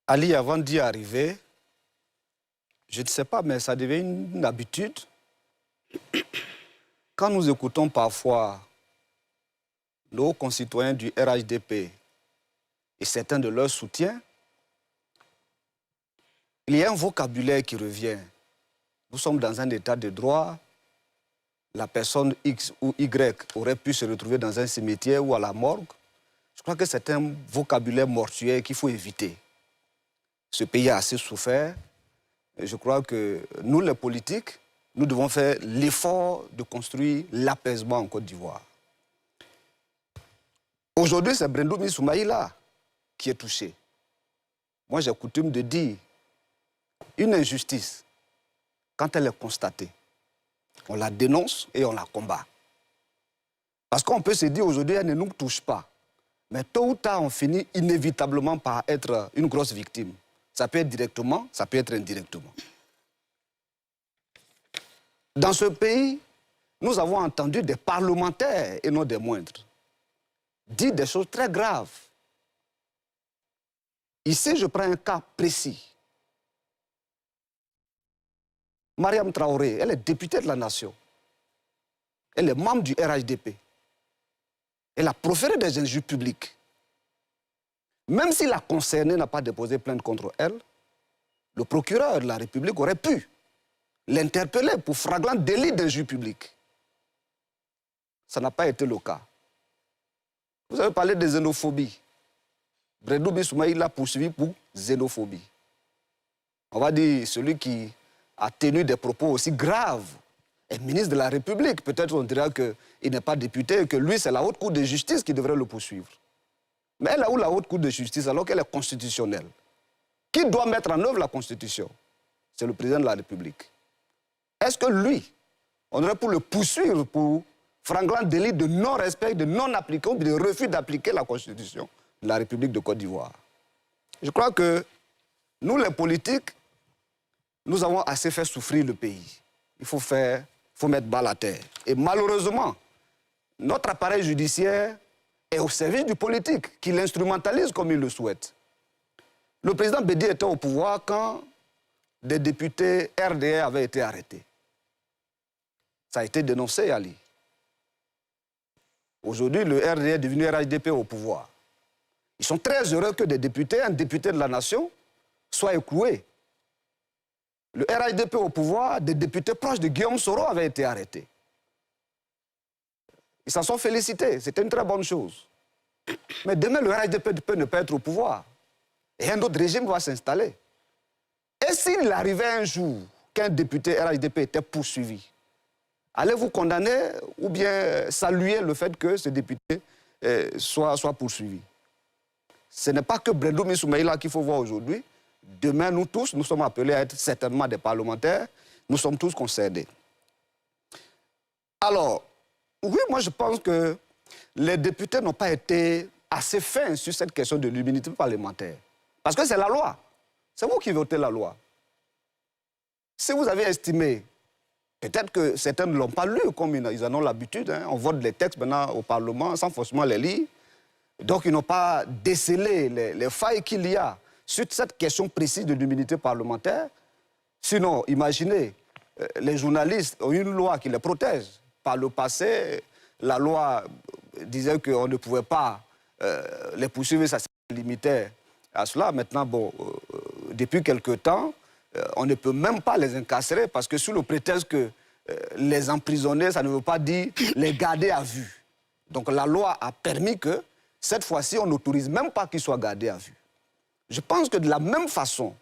Ali, avant d'y arriver, je ne sais pas, mais ça devient une habitude. Quand nous écoutons parfois nos concitoyens du RHDP et certains de leurs soutiens, il y a un vocabulaire qui revient. Nous sommes dans un état de droit. La personne X ou Y aurait pu se retrouver dans un cimetière ou à la morgue. Je crois que c'est un vocabulaire mortuaire qu'il faut éviter. Ce pays a assez souffert. Et je crois que nous, les politiques, nous devons faire l'effort de construire l'apaisement en Côte d'Ivoire. Aujourd'hui, c'est Brendoumi Soumaïla qui est touché. Moi, j'ai coutume de dire, une injustice, quand elle est constatée, on la dénonce et on la combat. Parce qu'on peut se dire aujourd'hui, elle ne nous touche pas. Mais tôt ou tard, on finit inévitablement par être une grosse victime. Ça peut être directement, ça peut être indirectement. Dans ce pays, nous avons entendu des parlementaires, et non des moindres, dire des choses très graves. Ici, je prends un cas précis. Mariam Traoré, elle est députée de la nation. Elle est membre du RHDP. Elle a proféré des injures publiques. Même si la concernée n'a pas déposé plainte contre elle, le procureur de la République aurait pu l'interpeller pour flagrant délit d'injure publique. Ça n'a pas été le cas. Vous avez parlé de xénophobie. Brendoumi Soumaïla l'a poursuivi pour xénophobie. On va dire celui qui a tenu des propos aussi graves est ministre de la République. Peut-être on dira qu'il n'est pas député et que lui, c'est la haute cour de justice qui devrait le poursuivre. Mais elle a où la haute cour de justice alors qu'elle est constitutionnelle? Qui doit mettre en œuvre la Constitution? C'est le président de la République. Est-ce que lui, on aurait pu le poursuivre pour flagrant délit de non-respect, de non-application, de refus d'appliquer la Constitution de la République de Côte d'Ivoire? Je crois que nous, les politiques, nous avons assez fait souffrir le pays. Il faut mettre balle à terre. Et malheureusement, notre appareil judiciaire est au service du politique, qui l'instrumentalise comme il le souhaite. Le président Bédi était au pouvoir quand des députés RDR avaient été arrêtés. Ça a été dénoncé, Ali. Aujourd'hui, le RDR est devenu RHDP au pouvoir. Ils sont très heureux que des députés, un député de la nation, soit écroué. Le RHDP au pouvoir, des députés proches de Guillaume Soro avaient été arrêtés. Ils s'en sont félicités, c'était une très bonne chose. Mais demain, le RHDP peut ne pas être au pouvoir. Et un autre régime va s'installer. Et s'il arrivait un jour qu'un député RHDP était poursuivi, allez-vous condamner ou bien saluer le fait que ce député soit poursuivi? Ce n'est pas que Brendoumi Soumaïla qu'il faut voir aujourd'hui. Demain, nous tous, nous sommes appelés à être certainement des parlementaires. Nous sommes tous concernés. Alors, oui, moi je pense que les députés n'ont pas été assez fins sur cette question de l'immunité parlementaire. Parce que c'est la loi. C'est vous qui votez la loi. Si vous avez estimé, peut-être que certains ne l'ont pas lu comme ils en ont l'habitude, hein, on vote les textes maintenant au Parlement sans forcément les lire. Donc ils n'ont pas décelé les failles qu'il y a sur cette question précise de l'immunité parlementaire. Sinon, imaginez, les journalistes ont une loi qui les protège. Par le passé, la loi disait qu'on ne pouvait pas les poursuivre, ça se limitait à cela. Maintenant, bon, depuis quelque temps, on ne peut même pas les incarcérer parce que sous le prétexte que les emprisonner, ça ne veut pas dire les garder à vue. Donc la loi a permis que, cette fois-ci, on n'autorise même pas qu'ils soient gardés à vue. Je pense que de la même façon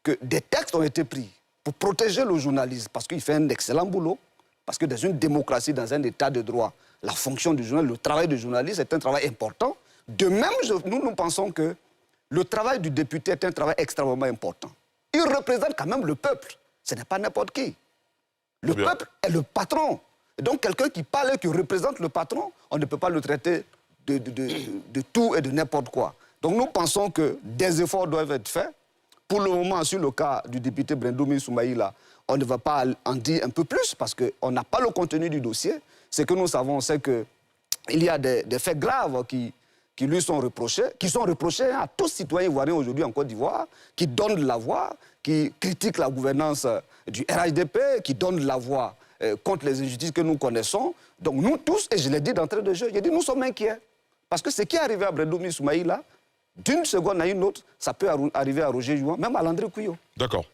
que des textes ont été pris pour protéger le journaliste, parce qu'il fait un excellent boulot, parce que dans une démocratie, dans un état de droit, la fonction du journaliste, le travail du journaliste est un travail important. De même, nous pensons que le travail du député est un travail extrêmement important. Il représente quand même le peuple. Ce n'est pas n'importe qui. Le peuple est le patron. Et donc, quelqu'un qui parle et qui représente le patron, on ne peut pas le traiter de tout et de n'importe quoi. Donc, nous pensons que des efforts doivent être faits. Pour le moment, sur le cas du député Brendoumi Soumaïla, on ne va pas en dire un peu plus parce qu'on n'a pas le contenu du dossier. Ce que nous savons, c'est qu'il y a des faits graves qui qui lui sont reprochés, qui sont reprochés à tous citoyens ivoiriens aujourd'hui en Côte d'Ivoire, qui donnent la voix, qui critiquent la gouvernance du RHDP, qui donnent la voix contre les injustices que nous connaissons. Donc nous tous, et je l'ai dit d'entrée de jeu, j'ai dit nous sommes inquiets. Parce que ce qui est arrivé à Brendoumi Soumaïla, d'une seconde à une autre, ça peut arriver à Roger Youan, même à Landry Couillot. D'accord.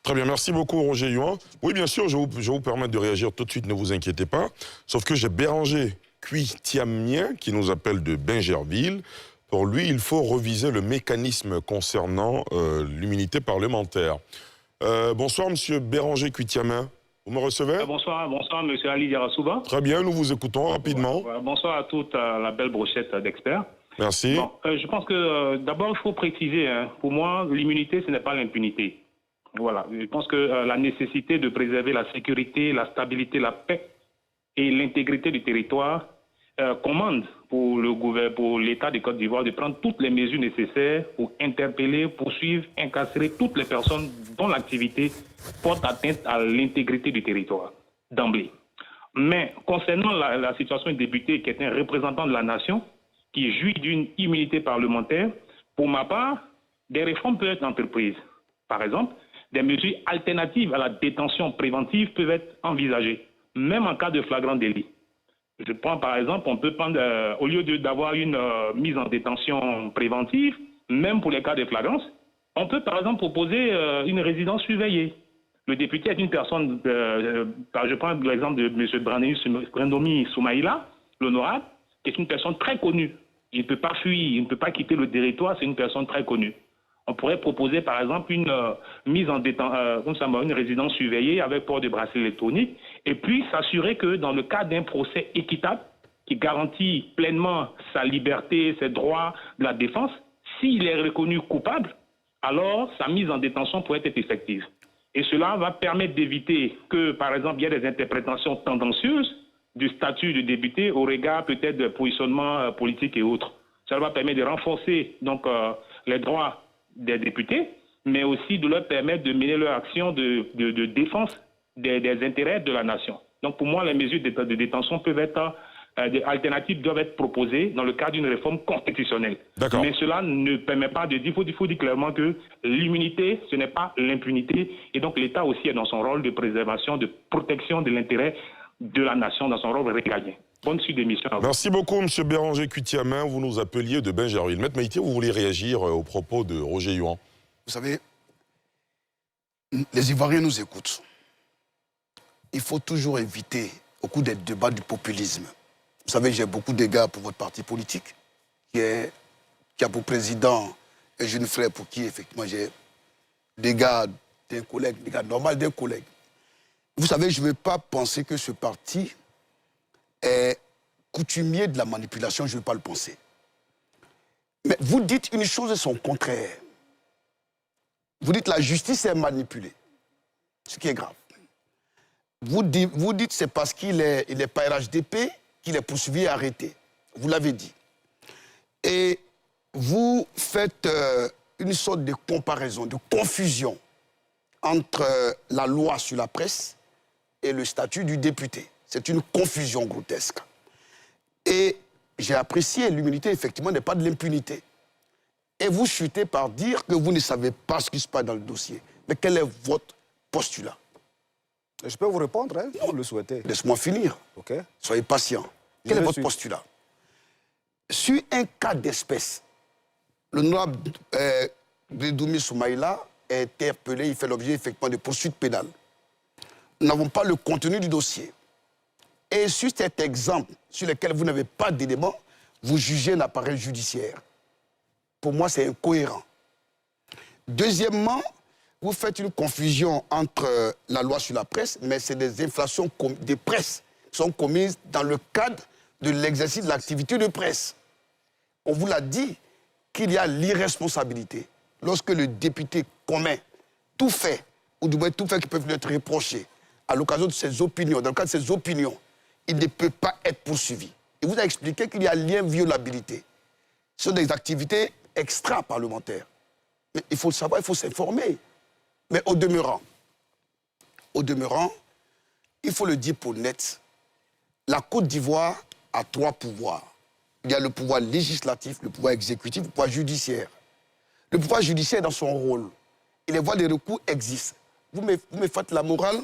Très bien, merci beaucoup Roger Youan. Oui, bien sûr, je vais vous permettre de réagir tout de suite, ne vous inquiétez pas. Sauf que j'ai Béranger Cuitiamien qui nous appelle de Bingerville. Pour lui, il faut reviser le mécanisme concernant l'immunité parlementaire. Bonsoir, monsieur Béranger Cuitiamien. Vous me recevez? Bonsoir, monsieur Ali Diarasouba. Très bien, nous vous écoutons rapidement. Bonsoir à toute la belle brochette d'experts. Merci. Bon, je pense que d'abord, il faut préciser, pour moi, l'immunité, ce n'est pas l'impunité. Voilà, je pense que la nécessité de préserver la sécurité, la stabilité, la paix et l'intégrité du territoire commande pour l'État de Côte d'Ivoire de prendre toutes les mesures nécessaires pour interpeller, poursuivre, incarcérer toutes les personnes dont l'activité porte atteinte à l'intégrité du territoire, d'emblée. Mais concernant la situation du député qui est un représentant de la nation, qui jouit d'une immunité parlementaire, pour ma part, des réformes peuvent être entreprises. Par exemple, des mesures alternatives à la détention préventive peuvent être envisagées, même en cas de flagrant délit. Je prends par exemple, on peut prendre, au lieu d'avoir une mise en détention préventive, même pour les cas de flagrance, on peut par exemple proposer une résidence surveillée. Le député est une personne, je prends l'exemple de M. Brendoumi Soumaïla, l'honorable, qui est une personne très connue. Il ne peut pas fuir, il ne peut pas quitter le territoire, c'est une personne très connue. On pourrait proposer par exemple une mise en détention, une résidence surveillée avec port de bracelet électronique, et puis s'assurer que dans le cas d'un procès équitable, qui garantit pleinement sa liberté, ses droits de la défense, s'il est reconnu coupable, alors sa mise en détention pourrait être effective. Et cela va permettre d'éviter que, par exemple, il y ait des interprétations tendancieuses du statut de député au regard peut-être de positionnement politique et autres. Ça va permettre de renforcer donc les droits des députés, mais aussi de leur permettre de mener leur action de défense des intérêts de la nation. Donc pour moi, les mesures de détention peuvent être, des alternatives doivent être proposées dans le cadre d'une réforme constitutionnelle. Mais cela ne permet pas de dire, il faut dire clairement que l'immunité, ce n'est pas l'impunité, et donc l'État aussi est dans son rôle de préservation, de protection de l'intérêt de la nation, dans son rôle régalien. Bonne suite d'émission. Merci beaucoup, M. Béranger Cuitiamien. Vous nous appeliez de Bingerville. Maître Maïté, vous voulez réagir aux propos de Roger Youan? Vous savez, les Ivoiriens nous écoutent. Il faut toujours éviter, au cours des débats, du populisme. Vous savez, j'ai beaucoup d'égards pour votre parti politique, qui a pour président un jeune frère pour qui, effectivement, j'ai des gars d'un collègue, des gars normal d'un collègue. Vous savez, je ne veux pas penser que ce parti est coutumier de la manipulation, je ne veux pas le penser. Mais vous dites une chose et son contraire. Vous dites la justice est manipulée, ce qui est grave. Vous dites c'est parce qu'il est pas RHDP qu'il est poursuivi et arrêté. Vous l'avez dit. Et vous faites une sorte de comparaison, de confusion entre la loi sur la presse et le statut du député. C'est une confusion grotesque. Et j'ai apprécié, l'immunité, effectivement, n'est pas de l'impunité. Et vous chutez par dire que vous ne savez pas ce qui se passe dans le dossier. Mais quel est votre postulat? Je peux vous répondre, hein, si vous le souhaitez. Laisse-moi finir. Okay. Soyez patient. Quel est votre postulat? Sur un cas d'espèce, l'honorable Brendoumi Soumaïla est interpellé, il fait l'objet effectivement de poursuites pénales. Nous n'avons pas le contenu du dossier. Et sur cet exemple, sur lequel vous n'avez pas d'éléments, vous jugez un appareil judiciaire. Pour moi, c'est incohérent. Deuxièmement, vous faites une confusion entre la loi sur la presse, mais c'est des infractions de presse qui sont commises dans le cadre de l'exercice de l'activité de presse. On vous l'a dit qu'il y a l'irresponsabilité lorsque le député commet tout fait, ou du moins tout fait qui peut lui être reproché à l'occasion de ses opinions, dans le cadre de ses opinions, il ne peut pas être poursuivi. Et vous a expliqué qu'il y a l'inviolabilité. Ce sont des activités extra-parlementaires. Mais il faut le savoir, il faut s'informer. Mais au demeurant, il faut le dire pour net, la Côte d'Ivoire a 3 pouvoirs. il y a le pouvoir législatif, le pouvoir exécutif, le pouvoir judiciaire. Le pouvoir judiciaire dans son rôle. Et les voies de recours existent. Vous me faites la morale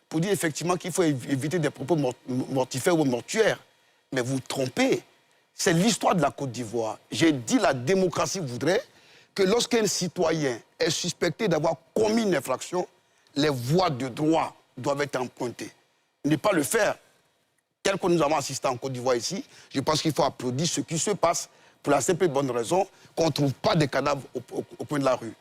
pour dire effectivement qu'il faut éviter des propos mortifères ou mortuaires. Mais vous vous trompez. C'est l'histoire de la Côte d'Ivoire. J'ai dit la démocratie voudrait que lorsqu'un citoyen est suspecté d'avoir commis une infraction, les voies de droit doivent être empruntées. Ne pas le faire, tel que nous avons assisté en Côte d'Ivoire ici, je pense qu'il faut applaudir ce qui se passe pour la simple et bonne raison qu'on ne trouve pas de cadavres au coin de la rue.